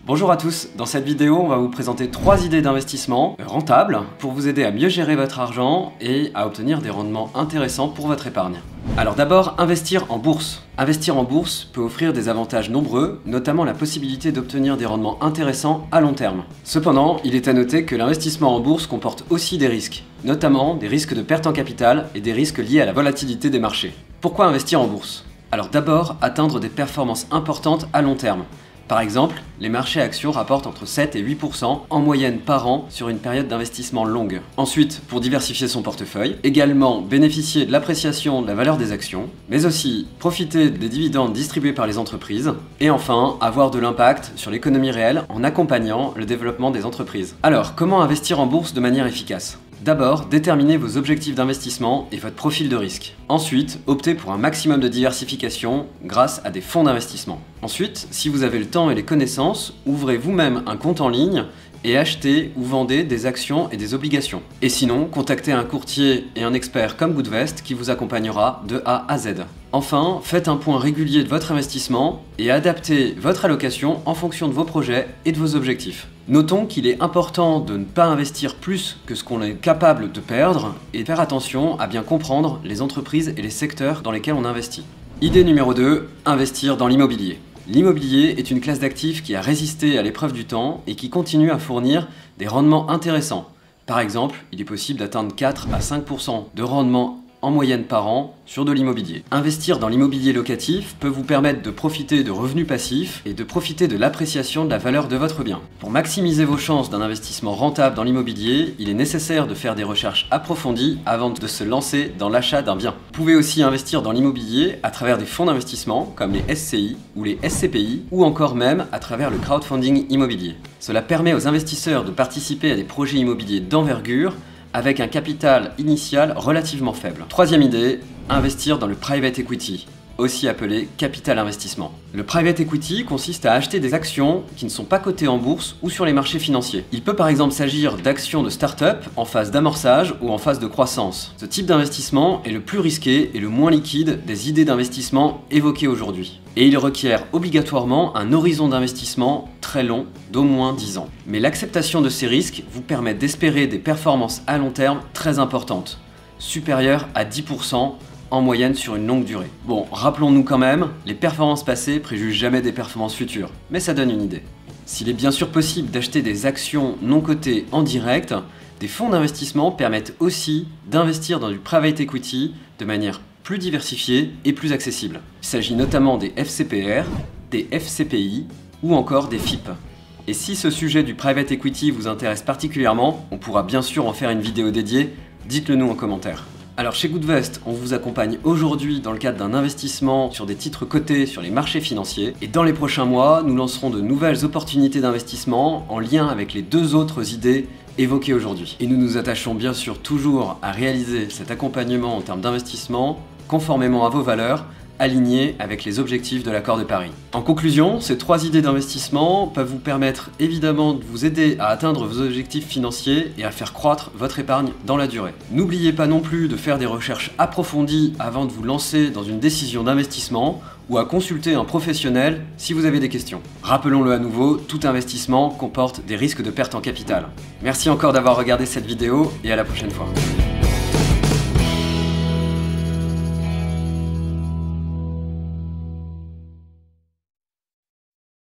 Bonjour à tous, dans cette vidéo on va vous présenter 3 idées d'investissement rentables pour vous aider à mieux gérer votre argent et à obtenir des rendements intéressants pour votre épargne. Alors d'abord, investir en bourse. Investir en bourse peut offrir des avantages nombreux, notamment la possibilité d'obtenir des rendements intéressants à long terme. Cependant, il est à noter que l'investissement en bourse comporte aussi des risques, notamment des risques de perte en capital et des risques liés à la volatilité des marchés. Pourquoi investir en bourse? Alors d'abord, atteindre des performances importantes à long terme. Par exemple, les marchés actions rapportent entre 7 et 8% en moyenne par an sur une période d'investissement longue. Ensuite, pour diversifier son portefeuille, également bénéficier de l'appréciation de la valeur des actions, mais aussi profiter des dividendes distribués par les entreprises, et enfin, avoir de l'impact sur l'économie réelle en accompagnant le développement des entreprises. Alors, comment investir en bourse de manière efficace ? D'abord, déterminez vos objectifs d'investissement et votre profil de risque. Ensuite, optez pour un maximum de diversification grâce à des fonds d'investissement. Ensuite, si vous avez le temps et les connaissances, ouvrez vous-même un compte en ligne et achetez ou vendez des actions et des obligations. Et sinon, contactez un courtier et un expert comme Goodvest qui vous accompagnera de A à Z. Enfin, faites un point régulier de votre investissement et adaptez votre allocation en fonction de vos projets et de vos objectifs. Notons qu'il est important de ne pas investir plus que ce qu'on est capable de perdre et faire attention à bien comprendre les entreprises et les secteurs dans lesquels on investit. Idée numéro 2, investir dans l'immobilier. L'immobilier est une classe d'actifs qui a résisté à l'épreuve du temps et qui continue à fournir des rendements intéressants. Par exemple, il est possible d'atteindre 4 à 5% de rendement en moyenne par an sur de l'immobilier. Investir dans l'immobilier locatif peut vous permettre de profiter de revenus passifs et de profiter de l'appréciation de la valeur de votre bien. Pour maximiser vos chances d'un investissement rentable dans l'immobilier, il est nécessaire de faire des recherches approfondies avant de se lancer dans l'achat d'un bien. Vous pouvez aussi investir dans l'immobilier à travers des fonds d'investissement comme les SCI ou les SCPI ou encore même à travers le crowdfunding immobilier. Cela permet aux investisseurs de participer à des projets immobiliers d'envergure avec un capital initial relativement faible. Troisième idée, investir dans le private equity, aussi appelé capital investissement. Le private equity consiste à acheter des actions qui ne sont pas cotées en bourse ou sur les marchés financiers. Il peut par exemple s'agir d'actions de start-up en phase d'amorçage ou en phase de croissance. Ce type d'investissement est le plus risqué et le moins liquide des idées d'investissement évoquées aujourd'hui. Et il requiert obligatoirement un horizon d'investissement très long d'au moins 10 ans. Mais l'acceptation de ces risques vous permet d'espérer des performances à long terme très importantes, supérieures à 10% en moyenne sur une longue durée. Bon, rappelons-nous quand même, les performances passées préjugent jamais des performances futures, mais ça donne une idée. S'il est bien sûr possible d'acheter des actions non cotées en direct, des fonds d'investissement permettent aussi d'investir dans du private equity de manière plus diversifiée et plus accessible. Il s'agit notamment des FCPR, des FCPI ou encore des FIP. Et si ce sujet du private equity vous intéresse particulièrement, on pourra bien sûr en faire une vidéo dédiée, dites-le nous en commentaire. Alors chez Goodvest, on vous accompagne aujourd'hui dans le cadre d'un investissement sur des titres cotés sur les marchés financiers. Et dans les prochains mois, nous lancerons de nouvelles opportunités d'investissement en lien avec les 2 autres idées évoquées aujourd'hui. Et nous nous attachons bien sûr toujours à réaliser cet accompagnement en termes d'investissement conformément à vos valeurs, aligné avec les objectifs de l'accord de Paris. En conclusion, ces 3 idées d'investissement peuvent vous permettre évidemment de vous aider à atteindre vos objectifs financiers et à faire croître votre épargne dans la durée. N'oubliez pas non plus de faire des recherches approfondies avant de vous lancer dans une décision d'investissement ou à consulter un professionnel si vous avez des questions. Rappelons-le à nouveau, tout investissement comporte des risques de perte en capital. Merci encore d'avoir regardé cette vidéo et à la prochaine fois.